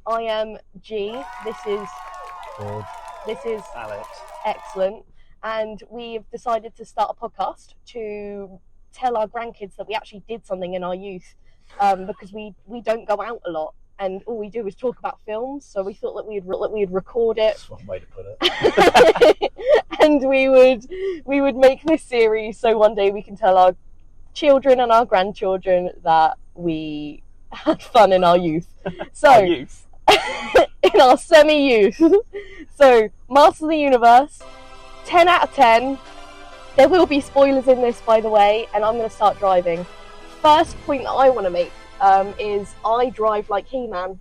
I am G. This is George. This is Alex. excellent. And we've decided to start a podcast to tell our grandkids that we actually did something in our youth, because we don't go out a lot and all we do is talk about films. So we thought that we'd record it. That's one way to put it. And we would make this series so one day we can tell our children and our grandchildren that we had fun in our youth. So Our youth. in our semi-youth. So Masters of the Universe, 10 out of 10. There will be spoilers in this, by the way, and I'm going to start driving. First point that I want to make is I drive like He-Man.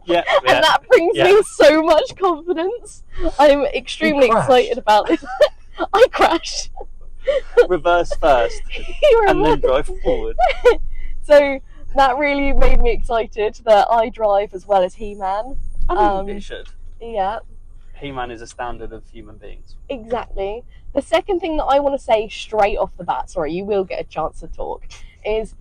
Yeah. And that brings me so much confidence. I'm extremely excited about this. I crashed. Reverse first and then drive forward. So that really made me excited that I drive as well as He-Man. I mean, it should. Yeah, He-Man is a standard of human beings. exactly. The second thing that I want to say straight off the bat, sorry, you will get a chance to talk, is,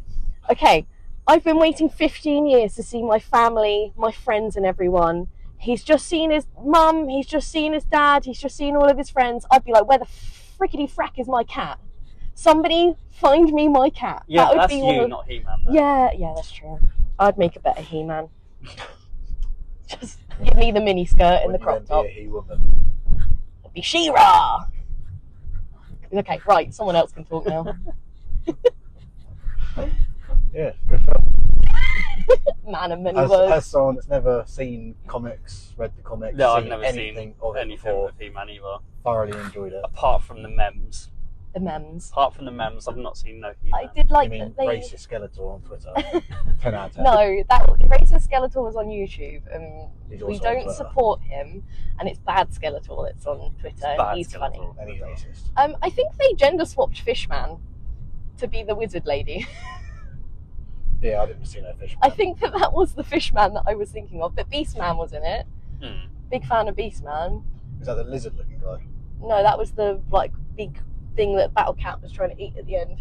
okay, I've been waiting 15 years to see my family, my friends and everyone. He's just seen his mum, he's just seen his dad, he's just seen all of his friends. I'd be like, where the frickety frack is my cat? Somebody find me my cat. Yeah, that would that's be you, not He-Man. Though. Yeah, that's true. I'd make a better He-Man. Just give me the mini skirt and the crop top. Be a he-woman. It'd be She-Ra. Okay, right, someone else can talk now. Yeah, good film. Man of many As words. someone that's never seen comics, read the comics, No, I've seen never anything seen of it anything before, with He-Man either. thoroughly enjoyed it. Apart from the memes. The memes. Apart from the memes, I've not seen no He-Man. I did like you mean that they... Racist Skeletor on Twitter? 10 out of 10. No, that Racist Skeletor was on YouTube, and He's we also on don't Twitter. support him. And it's Bad Skeletor that's on Twitter, and Bad he's Skeletor. funny. And he's racist. I think they gender swapped Fishman to be the wizard lady. Yeah, I didn't see no fish. I think that was the Fishman that I was thinking of, but Beastman was in it. Big fan of Beastman. Is that the lizard-looking guy? No, that was the like big thing that Battle Cat was trying to eat at the end.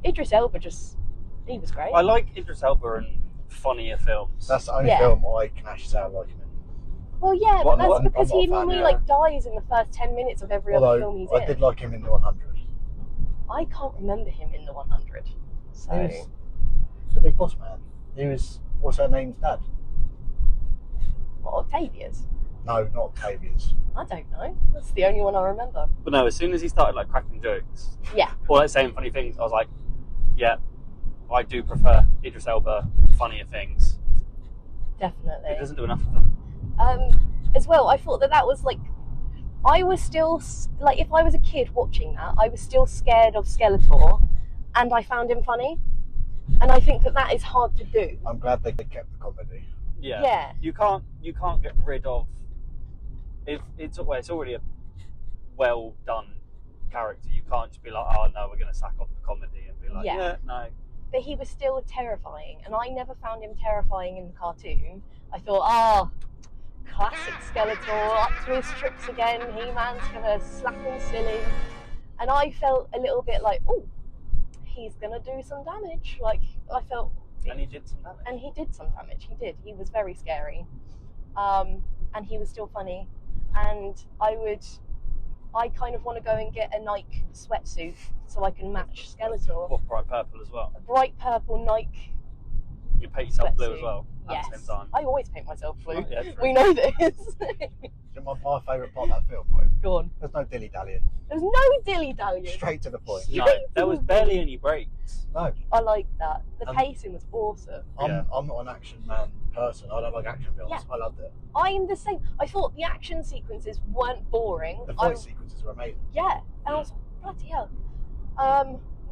Idris Elba he was great. I like Idris Elba in funnier films. That's the only Yeah. film I can actually say I like him in. Well, yeah, Well, but that's I'm because not he a fan, normally yeah. like dies in the first 10 minutes of every other film he's Although I in. did like him in the 100. I can't remember him in the 100. So He was the big boss man. He was, what's her name's dad? what, Octavius? No, not Octavius. I don't know. That's the only one I remember. But no, as soon as he started like cracking jokes, Yeah. or like saying funny things, I was like, yeah, I do prefer Idris Elba funnier things. Definitely. He doesn't do enough of them. As well, I thought that was like, I was still, like, if I was a kid watching that, I was still scared of Skeletor, and I found him funny. And I think that is hard to do. I'm glad they kept the comedy. Yeah. Yeah. You can't get rid of if it's already a well done character. You can't just be like, oh no, we're gonna sack off the comedy and be like, Yeah. yeah no. But he was still terrifying, and I never found him terrifying in the cartoon. I thought, classic Skeletor, up to his tricks again, He-Man's gonna slap him silly. And I felt a little bit like, oh, he's gonna do some damage. Like, I felt... And he did some damage. And he did some damage, he did. He was very scary. And he was still funny. And I kind of want to go and get a Nike sweatsuit so I can match Skeletor. What, bright purple as well. A bright purple Nike. You paint yourself blue Sweatsuit. as well at Yes. the same time. I always paint myself blue. Oh, yeah, true. We know this. My favourite part of that film, right? Go on. There's no dilly-dallying. There's no dilly-dallying. Straight to the point. No, there was barely any breaks. No, I like that. The Um, pacing was awesome. I'm not an action man person. I don't like action films. Yeah. I loved it. I'm the same. I thought the action sequences weren't boring. The fight sequences were amazing. Yeah, and I was like, bloody hell.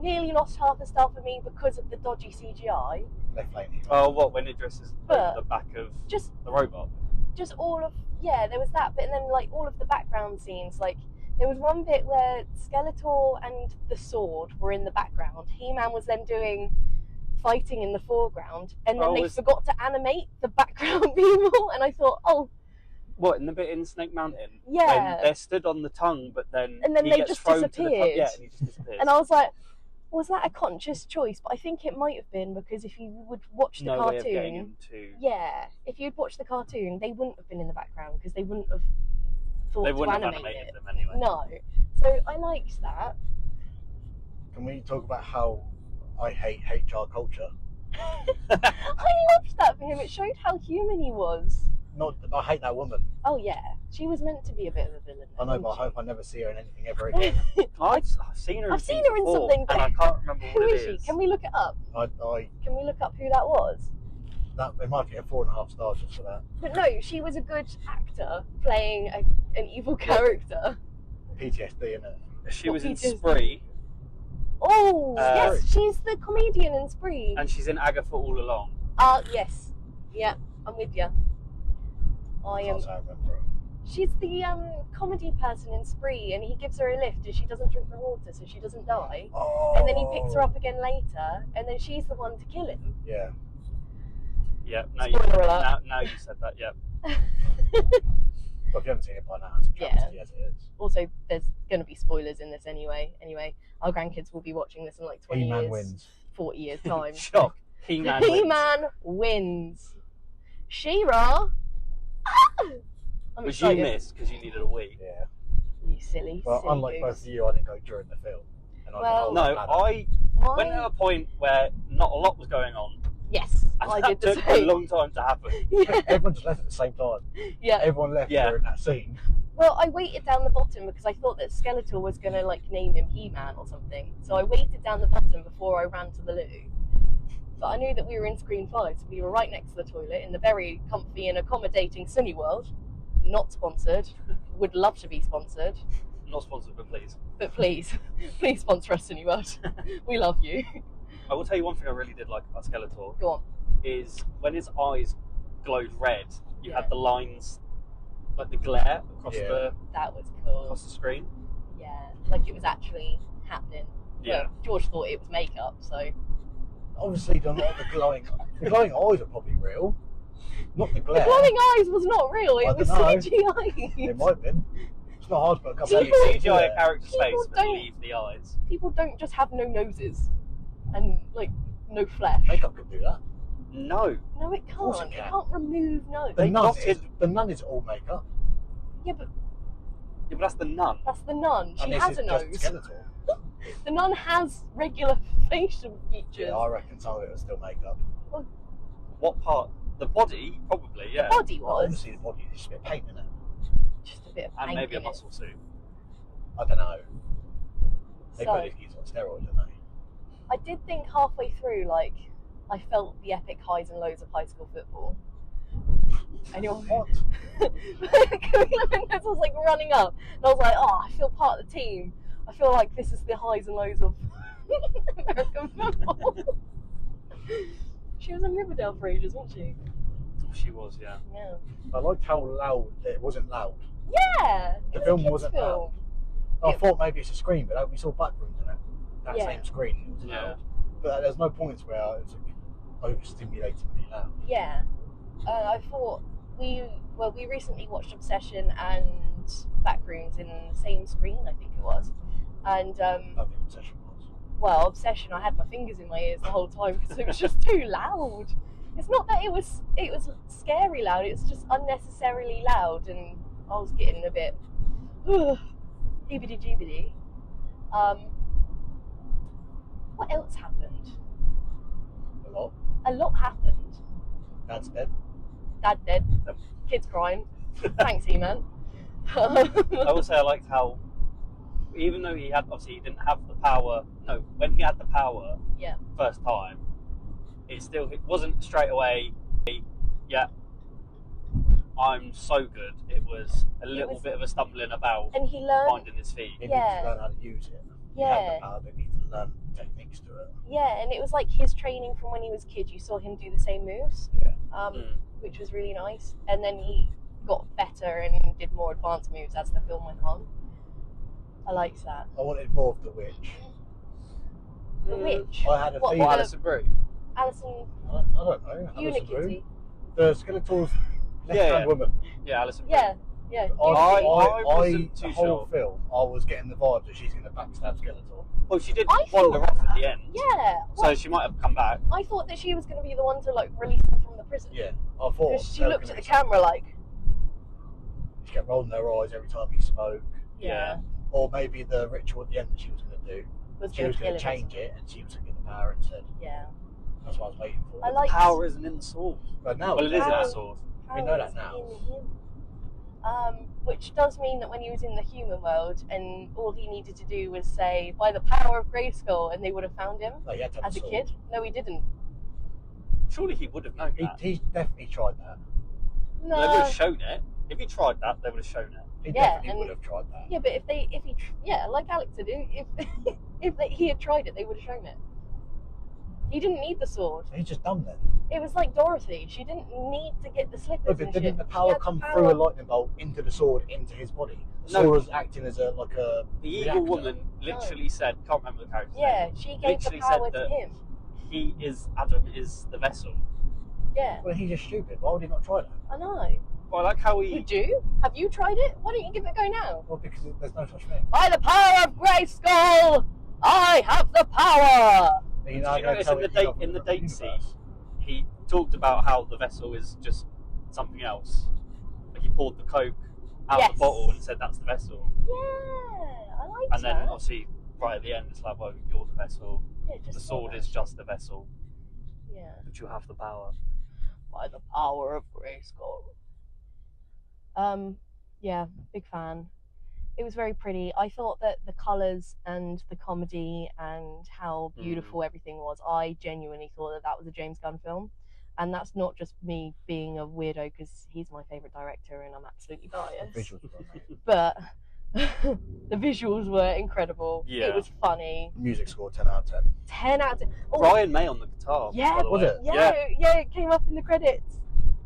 Nearly lost half the stuff for me because of the dodgy CGI. Left lane. Oh, what, when it dresses But- the back of Just the robot? all of, yeah, there was that bit, and then like all of the background scenes. Like there was one bit where Skeletor and the sword were in the background. He-Man was then doing fighting in the foreground, and then they forgot to animate the background people, and I thought, oh, What, in the bit in Snake Mountain? Yeah. When they're stood on the tongue, but then And then he they gets just thrown to the tongue. disappeared. Yeah, and he just disappears. and I was like, Was that a conscious choice? But I think it might have been, because if you would watch the No way of getting cartoon, him to. yeah, if you'd watched the cartoon, they wouldn't have been in the background because they wouldn't have thought They to wouldn't have animate animated it. them anyway. No, so I liked that. Can we talk about how I hate HR culture? I loved that for him. It showed how human he was. Not, I hate that woman. Oh yeah, she was meant to be a bit of a villain. I know, but I hope I never see her in anything ever again. I've seen her. In I've seen her in before, something. and I can't remember Who what it is she? Can we look it up? Can we look up who that was? It might get 4.5 stars just for that. But no, she was a good actor playing an evil character. PTSD, innit? She was in PTSD. Spree, Oh, yes, she's the comedian in Spree. and she's in Agatha All Along. Yes. Yeah, I'm with you. I am. Can't say I remember her. She's the comedy person in Spree, and he gives her a lift and she doesn't drink the water, so she doesn't die. Oh. And then he picks her up again later, and then she's the one to kill him. Yeah. Yeah, now Spoiler alert. now you said that, yeah. But if you haven't seen it by now, it's a travesty as it is. Also, there's going to be spoilers in this anyway. Anyway, our grandkids will be watching this in like 20 He-Man years, wins. 40 years time. Shock. He-Man wins. He-Man wins. She-Ra. I'm Which excited. you missed because you needed a wee. Yeah. You silly, Well, silly unlike goose. both of you, I didn't go during the film. And Well- No, I went at a point where not a lot was going on. Yes, And I that did the took same. a long time to happen. Yeah. Everyone just left at the same time. Yeah. Everyone left Yeah. during that scene. Well, I waited down the bottom because I thought that Skeletor was going to like name him He-Man or something. So I waited down the bottom before I ran to the loo. But I knew that we were in Screen 5, so we were right next to the toilet in the very comfy and accommodating Cineworld. Not sponsored. Would love to be sponsored. Not sponsored, but please. But please, please sponsor us, Cineworld. We love you. I will tell you one thing I really did like about Skeletor Go on. is when his eyes glowed red, you Yeah. had the lines, like the glare across Yeah. That was cool. the screen. Yeah, like it was actually happening. Yeah. But George thought it was makeup, so Obviously, the glowing eyes are probably real. Not the the glare. glowing eyes was not real. I It was dunno. CGI. It might have been. It's not hard to put a couple So of you People- CGI a character's people face but don't- leave the eyes. People don't just have no noses and like no flesh. Makeup could do that. No. No, it course can't. it It can. can't remove nose. The nun dotted- is all makeup. Yeah, but Yeah, but that's the nun. that's the nun. She And this has is a just nose. Skeletor. The nun has regular facial features. Yeah, I reckon some of it was still makeup. What part? The body, probably, yeah. The body Well, was obviously, the body is just a bit of paint in it. just a bit of And paint maybe a in it. muscle suit. I don't know. They So put these on steroids, don't they? I did think halfway through, like, I felt the epic highs and lows of high school football. And you're What? Camila Mendes was like running up, and I was like, oh, I feel part of the team. I feel like this is the highs and lows of American football. She was in Riverdale for ages, wasn't she? She was, yeah. Yeah. I liked how loud it wasn't loud. Yeah. The it was a film kids' wasn't film. I Yeah. thought maybe it's a screen, but we saw backrooms in it. That Yeah. same screen. It was Yeah. loud. But there's no points where it was like overstimulatingly loud. Yeah. I thought we recently watched Obsession and Backrooms in the same screen, I think it was. And I think Obsession was. well, Obsession, I had my fingers in my ears the whole time because it was just too loud. It's not that it was scary loud, it was just unnecessarily loud, and I was getting a bit heebity-jeebity. What else happened? A lot. A lot happened. Dad's dead. Dad dead. Kids crying. Thanks, He-Man. I will say I liked how, even though he didn't have the power. No, when he had the power, Yeah. first time, it wasn't straight away. Yeah, I'm so good. It was a little was- bit of a stumbling about, And he learned, finding his feet. He Yeah. needs to learn how to use it. He had yeah, the power, they need to learn techniques to it. yeah, and it was like his training from when he was a kid. You saw him do the same moves, Yeah. Mm. which was really nice. And then he got better and did more advanced moves as the film went on. I liked that. I wanted more of the witch. The witch. I had a What, feeling. Or Alison Brie. Alison I don't know. Alison Brie. Unikitty. The Skeletor's Yeah, left-hand yeah. woman. Yeah, Alison Brie. Yeah, Yeah. I wasn't the too whole sure. film, I was getting the vibe that she's going to backstab Skeletor. Well, she did I wander thought off at the end. Yeah. So she might have come back. I thought that she was going to be the one to like release them from the prison. Yeah, I thought. Because she looked at the camera like. She kept rolling her eyes every time he spoke. Yeah. Or maybe the ritual at the end that she was going to do. She was going to change it, and she was going to get the power instead. Yeah. That's what I was waiting for. I like Power isn't in the sword. But now, Well, it is in Power- the sword. We know that now. Which does mean that when he was in the human world and all he needed to do was say, by the power of Grayskull, and they would have found him No, he had to have as a sword. kid. No, he didn't. Surely he would have known that. He definitely tried that. They would No. have shown it. If he tried that, they would have shown it. He Yeah, definitely and- would have tried that. Yeah, but like Alex did, he had tried it, they would have shown it. He didn't need the sword. He's just done then. It was like Dorothy. She didn't need to get the slippers No, but and didn't shit. the She power had come the through a power. lightning bolt into the sword, into his body? The No. sword was acting as a The evil reactor. woman literally said, can't remember the character's Yeah, name. she gave the Literally power said to that- him. Adam is the vessel. Yeah, Well, he's just stupid. Why would he not try that? I know. But I like how he. Would you? Have you tried it? Why don't you give it a go now? Well, because there's no such thing. By the power of Grayskull, I have the power. You're Did not you gonna notice tell in the it date- you're not in the from date universe. scene? He talked about how the vessel is just something else. Like he poured the coke out Yes. the bottle and said that's the vessel. Yeah, I like And then that. obviously right at the end it's like, well, you're the vessel. Yeah, just The like sword that. is just the vessel, Yeah. but you have the power. By the power of Grayskull. Yeah, big fan. It was very pretty. I thought that the colours and the comedy and how beautiful everything was, I genuinely thought that that was a James Gunn film. And that's not just me being a weirdo because he's my favourite director and I'm absolutely The biased. visuals were amazing. But the visuals were incredible. Yeah. It was funny. Music score 10 out of 10. 10 out of 10. Oh, Brian May on the guitar. Yeah, by the was way. it? yeah, it came up in the credits.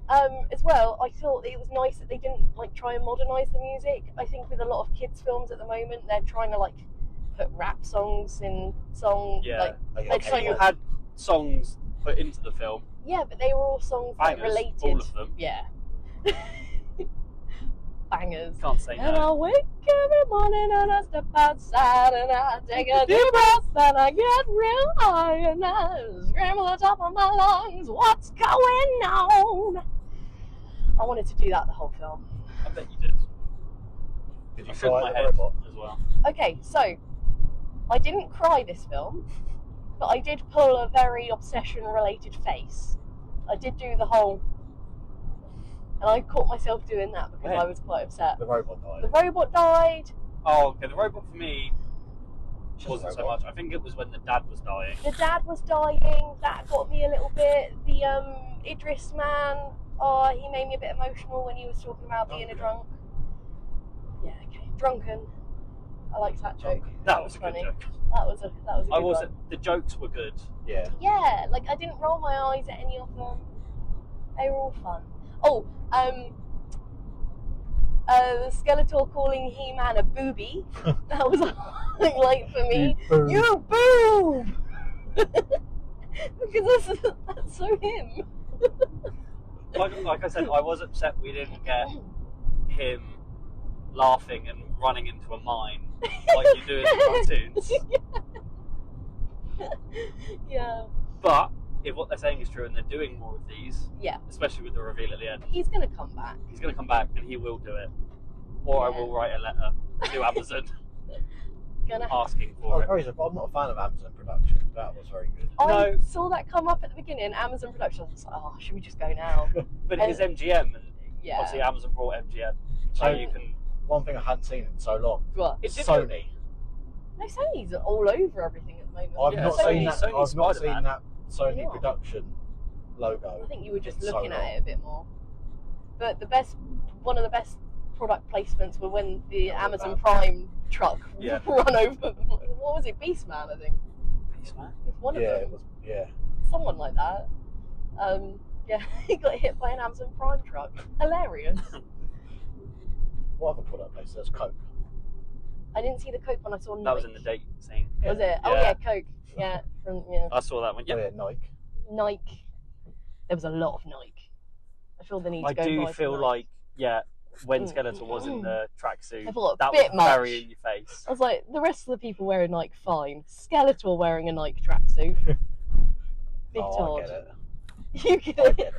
As well, I thought it was nice that they didn't like try and modernise the music. I think with a lot of kids' films at the moment, they're trying to like put rap songs in Yeah. like Like, It's So you had songs put into the film. yeah, but they were all songs that Bangers, related. all of them. Yeah. Bangers. Can't say And no. I wake every morning and I step outside and I take a deep breath and I get real high and I scream at the top of my lungs, what's going on? I wanted to do that the whole film. I bet you did. Did I you shook cry my at the head robot? as well. Okay, so I didn't cry this film, but I did pull a very obsession-related face. I did do the whole, and I caught myself doing that because When? I was quite upset. The robot died. The robot died. Oh, okay. The robot for me Just wasn't a so robot. much. I think it was when the dad was dying. The dad was dying. That got me a little bit. The Idris man. Oh, he made me a bit emotional when he was talking about being a drunk. Yeah, okay, drunken. I liked that joke. That was a funny. good joke. That was a good I wasn't. one. The jokes were good. Yeah. Yeah, like I didn't roll my eyes at any of them. They were all fun. Oh, Skeletor calling He-Man a booby. That was a highlight for me. Boob. You boob! Because that's so him. Like I said, I was upset we didn't get him laughing and running into a mine like you do in the cartoons. Yeah. But if what they're saying is true and they're doing more of these, Yeah. especially with the reveal at the end, He's gonna come back. he's going to come back and he will do it. Or I Yeah. will write a letter to Amazon Gonna. asking I for was it. very surprised. I'm not a fan of Amazon Productions. That was very good. I No. saw that come up at the beginning. Amazon Productions. I was like, oh, should we just go now? But it is MGM, and Yeah. obviously Amazon brought MGM, so So- you can. One thing I hadn't seen in so long. What? It did Sony. No, Sony's all over everything at the moment. I've Yeah, not Sony- seen that. Sony I've not Spider-Man. seen that Sony Yeah. production logo. I think you were just in so looking long. at it a bit more. But one of the best product placements were when the Oh, Amazon that. Prime truck Yeah. run over. What was it? Beastman, I think. Beastman. One Yeah, of it them. was. Yeah. Someone like that. Yeah, he got hit by an Amazon Prime truck. Hilarious. What other product place? There's Coke. I didn't see the Coke one. I saw Nike. That was in the date scene. Was it? Oh Yeah. yeah, Coke. Yeah, I saw that one. Oh, Yeah. yeah, Nike. Nike. There was a lot of Nike. I feel the need to I go do buy feel some like, yeah, when Skeletor was in the I tracksuit, thought that a bit was much. very in your face. I was like, the rest of the people wearing Nike, fine. Skeletor wearing a Nike tracksuit. Big Oh, I Todd. get it. You get I it. get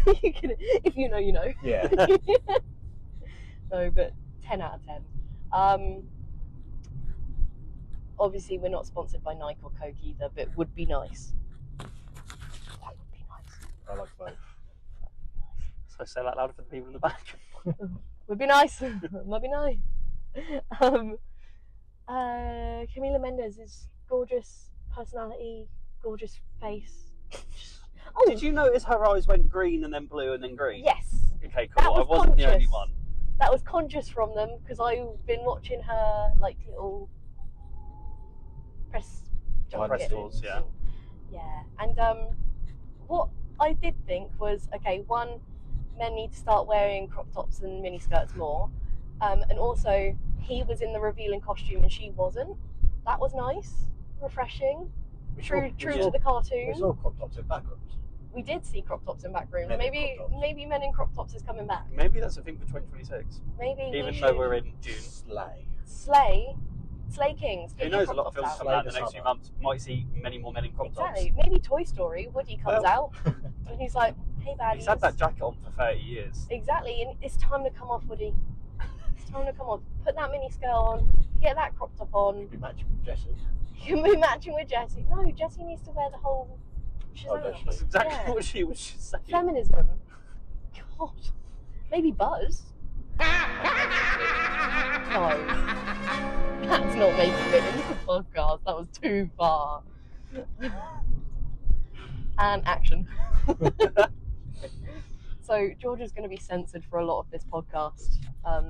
it. You get it. If you know, you know. Yeah. No, but 10 out of 10. Obviously, we're not sponsored by Nike or Coke either, but it would be nice. That would be nice. I like both. So say that louder for the people in the back. Would be nice. Might be nice. Camila Mendes' gorgeous personality, gorgeous face. Oh, Did you notice her eyes went green and then blue and then green? yes. Okay, That cool. I was wasn't the only conscious. one. That was conscious from them because I've been watching her like little press Press tours, yeah. Yeah, and what I did think was, okay, one, men need to start wearing crop tops and mini skirts more, and also he was in the revealing costume and she wasn't. That was nice, refreshing, true to the cartoon. We saw crop tops in backrooms. We did see crop tops in back rooms. Men in Maybe crop tops. maybe men in crop tops is coming back. Maybe that's a thing for 2026. Maybe we Even should though we're in June. Slay Kings. Who Get your knows, a crop lot of tops films out. coming out in the next few months might see many more men in crop tops. Exactly. Maybe Toy Story. Woody comes Well- out and he's like, "Hey, baddies." He's had that jacket on for 30 years. Exactly, and it's time to come off, Woody. It's time to come off. Put that mini skirt on. Get that crop top on. You'd be matching with Jessie. You can be matching with Jessie. No, Jessie needs to wear the whole. Oh, does she? That's exactly Yeah. what she was just saying. Feminism. God. Maybe Buzz. No. That's not making it into the podcast. That was too far. And action. So George is going to be censored for a lot of this podcast.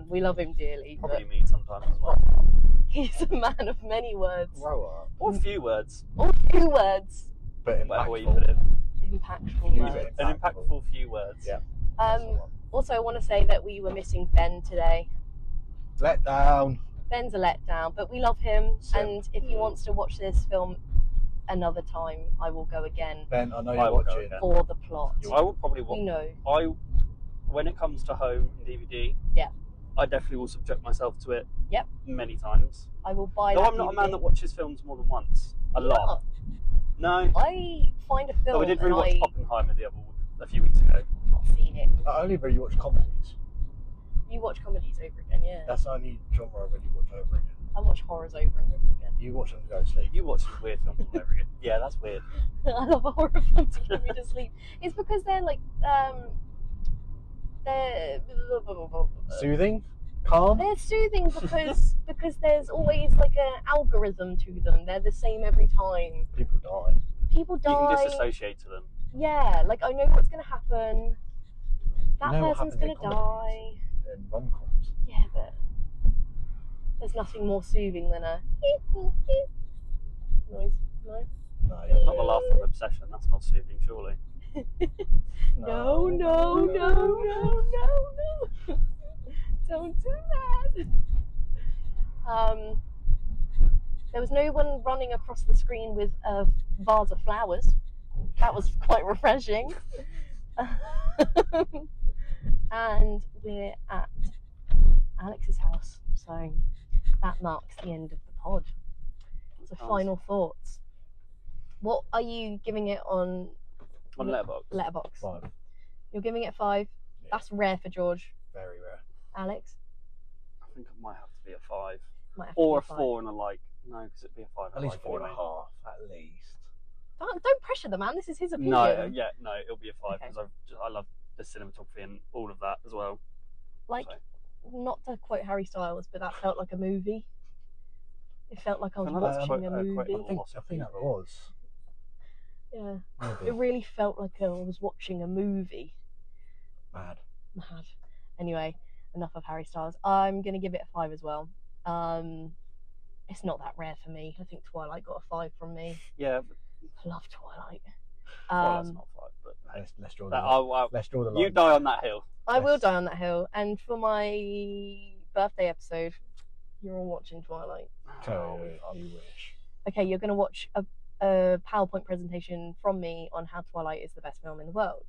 We love him dearly, Probably but me sometimes as well. he's a man of many words. Grow up. Or few words. Or few words. But Whatever way you impactful. put it. Impactful Few words. bit. An impactful few words. Yeah. That's the one. Also, I want to say that we were missing Ben today. Let down. Ben's a letdown, but we love him, Sim. and if he wants to watch this film another time, I will go again Ben, I know I you're will go watching. again. for the plot. I will probably watch. We know. When it comes to home and DVD, Yeah. I definitely will subject myself to it. Yep. Many times. I will buy Though that I'm not a DVD. man that watches films more than once. A You're lot. not. No. I find a film Though I did and rewatch I've Oppenheimer a few weeks ago. not seen it. I only really watch comedies. You watch comedies over again, yeah. That's the only genre I really watch over again. I watch horrors over and over again. You watch them to go to sleep. You watch some weird films all over again. Yeah, that's weird. I love a horror film to keep me to sleep. It's because they're like, they're Soothing? Calm? they're soothing because there's always like an algorithm to them. They're the same every time. People die. People You can die. disassociate to them. Yeah, like I know what's gonna happen. That You know what person's happens gonna in die. And rom-coms. Yeah, but there's nothing more soothing than a noise. No. Not the laughter obsession, that's not soothing, surely. No, no, no, no, no. Don't do that. There was no one running across the screen with a vase of flowers. That was quite refreshing. And we're at Alex's house, so that marks the end of the pod. So final thoughts. What are you giving it on On Letterboxd. Letterboxd? 5. You're giving it 5. Yeah. That's rare for George. Very rare. Alex? I think it might have to be a 5. Might have to Or a be 5. 4 and a like. No, because it'd be a 5 and At a least like 4.5. anyway. At least. Don't pressure the man. This is his opinion. No, yeah, no, it'll be a 5 Okay. because I love the cinematography and all of that as well. Like, So. not to quote Harry Styles, but that felt like a movie. It felt like I was Can I like watching quote- a quote movie. a I think that was. Yeah, Maybe. it really felt like I was watching a movie. Mad. Mad. Anyway, enough of Harry Styles. I'm gonna give it a 5 as well. It's not that rare for me. I think Twilight got a 5 from me. Yeah, but, I love Twilight. well, that's not 5, but hey. Let's draw the That, line. Let's draw the line. you die on that hill. I will Yes. die on that hill. And for my birthday episode, you're all watching Twilight. Oh, you wish. Okay, you're going to watch a PowerPoint presentation from me on how Twilight is the best film in the world.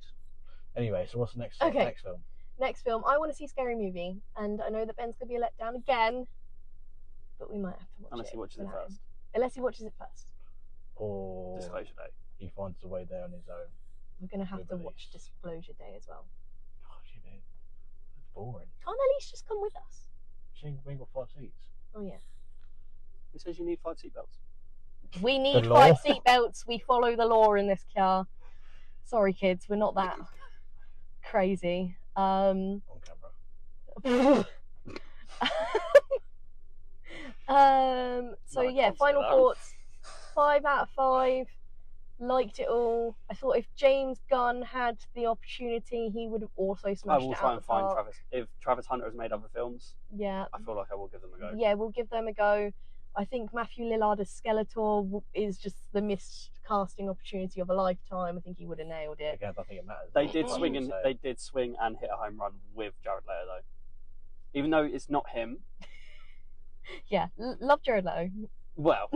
Anyway, so what's the next Okay. next film? Next film, I want to see Scary Movie, and I know that Ben's gonna be let down again, but we might have to watch Unless it. he watches it without him. first. Unless he watches it first. Or Disclosure Day. he finds a way there on his own. We're gonna have to With watch Elise. Disclosure Day as well. Gosh, you know, it's boring. Can't Elise just come with us? She ain't got 5 seats. Oh yeah. Who says you need 5 seatbelts? We need The law. 5 seatbelts. We follow the law in this car. Sorry, kids, we're not that crazy. On camera. So No, I yeah, can't say final that. thoughts. 5 out of 5. Liked it all. I thought if James Gunn had the opportunity, he would have also I smashed will it try out and the find park. Travis. If Travis Hunter has made other films, Yeah, I feel like I will give them a go. yeah, we'll give them a go. I think Matthew Lillard as Skeletor is just the missed casting opportunity of a lifetime. I think he would have nailed it. Again, I don't think it matters. They did What swing you and say. they did swing and hit a home run with Jared Leto though. Even though it's not him. Yeah, love Jared Leto. Well,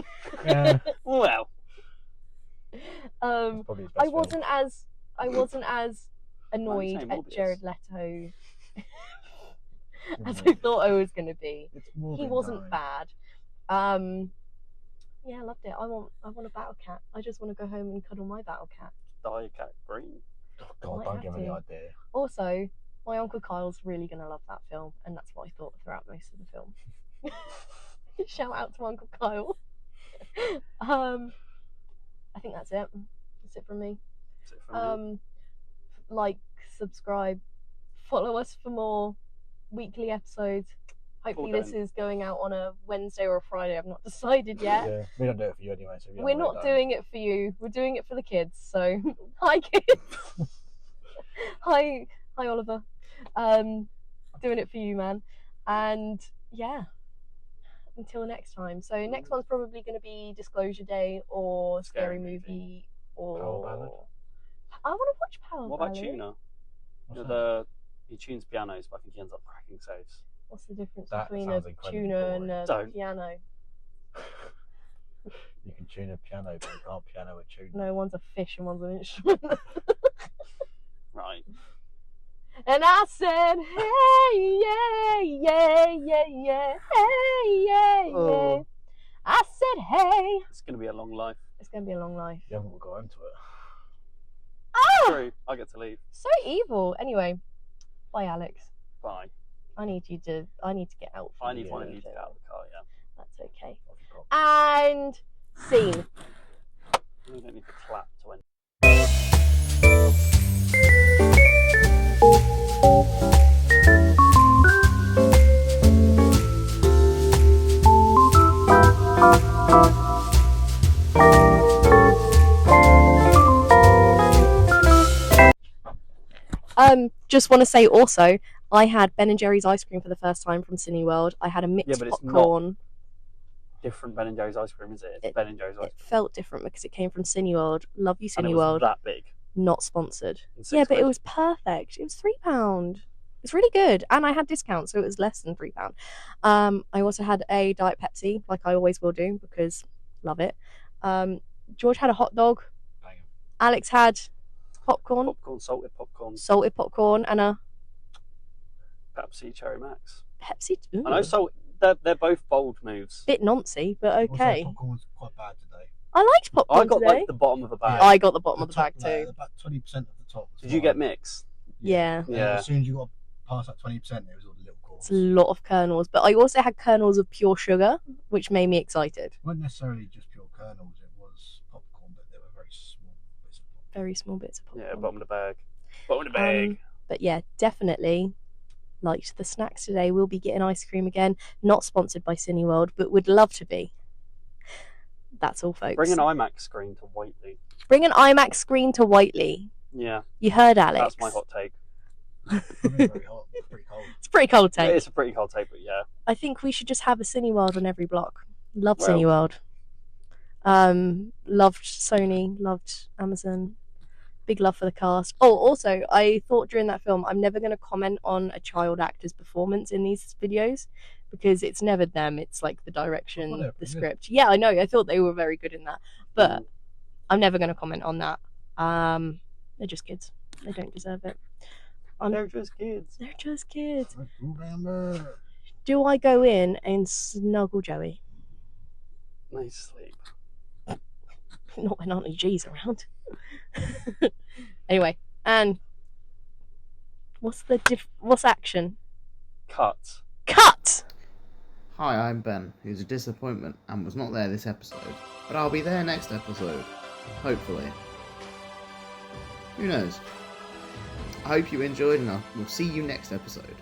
Yeah, well. probably his best I film. wasn't as annoyed saying at Morbius. Jared Leto as I Morbius. thought I was gonna be. It's more He than wasn't nine. bad. Yeah, I loved it. I want a battle cat. I just want to go home and cuddle my battle cat. Dye Cat Green. Oh, God, Might don't have give me the to. idea. Also, my Uncle Kyle's really gonna love that film, and that's what I thought throughout most of the film. Shout out to Uncle Kyle. I think that's it. That's it from me. That's it from me. Like, subscribe, follow us for more weekly episodes. Hopefully Or this don't. is going out on a Wednesday or a Friday. I've not decided yet. Yeah, we don't do it for you anyway. So if you We're don't not like doing it for you. We're doing it for the kids. So, hi kids. hi Oliver. Doing it for you, man. And yeah, until next time. So next one's probably going to be Disclosure Day or Scary Scary Movie or Power Ballad? I want to watch Power What Ballad. about Tuna? What's He tunes pianos, but I think he ends up cracking saves. What's the difference That between a sounds incredibly tuner and boring. a Don't. piano? You can tune a piano, but you can't piano a tune. No, one's a fish and one's an instrument. Right. And I said, hey, yeah, yeah, yeah, yeah, hey, yeah, yeah. Oh. I said, hey. It's going to be a long life. It's going to be a long life. You haven't got into it. Ah! True. I get to leave. So evil. Anyway, bye, Alex. Bye. I need to get out. I need you. one of you to get out of the car, yeah. That's okay. Off you pop. And scene. We don't need to clap to end. Just want to say also, I had Ben and Jerry's ice cream for the first time from Cineworld. I had a mixed but it's not popcorn. Different Ben and Jerry's ice cream, is it? It's Ben and Jerry's ice It cream. felt different because it came from Cineworld. Love you, And it was Cineworld. that big. Not sponsored. And Yeah, but £6. it was perfect. It was £3. It's really good, and I had discounts, so it was less than £3. I also had a Diet Pepsi, like I always will do because love it. George had a hot dog. Bang. Alex had popcorn, Popcorn, salted popcorn, salted popcorn, and a Pepsi, Cherry Max. Pepsi. Ooh, I know they're both bold moves. bit noncy, but okay. Also, popcorn was quite bad today. I liked popcorn I got today. like the bottom of a bag. I got the bottom of the bag too. About 20% of the top. Was Did you get fine. mix? Yeah. And Yeah. As soon as you got past that 20%, there was all the little corns. It's a lot of kernels, but I also had kernels of pure sugar, which made me excited. It wasn't necessarily just pure kernels, it was popcorn, but they were very small bits of popcorn. Very small bits of popcorn. Yeah, bottom of the bag. Bottom of the bag. But yeah, definitely liked the snacks today. We'll be getting ice cream again. Not sponsored by Cineworld, but would love to be. That's all, folks. Bring an IMAX screen to Whiteley. Bring an IMAX screen to Whiteley. Yeah, You heard Alex. that's my hot take. Probably very hot, pretty cold. It's a pretty cold take. It's a pretty cold take, but yeah. I think we should just have a Cineworld on every block. Loved Well. Cineworld. Loved Sony, loved Amazon. Big love for the cast. Oh, also, I thought during that film, I'm never going to comment on a child actor's performance in these videos because it's never them. It's like the direction, Oh, they're the pretty good. script. Yeah, I know. I thought they were very good in that, but Mm. I'm never going to comment on that. They're just kids. They don't deserve it. They're just kids. They're just kids. Remember. Do I go in and snuggle Joey? They sleep. Not when Auntie G's around. Anyway, and what's action? Cut. Cut! Hi, I'm Ben, who's a disappointment and was not there this episode, but I'll be there next episode. Hopefully. Who knows? I hope you enjoyed and we'll see you next episode.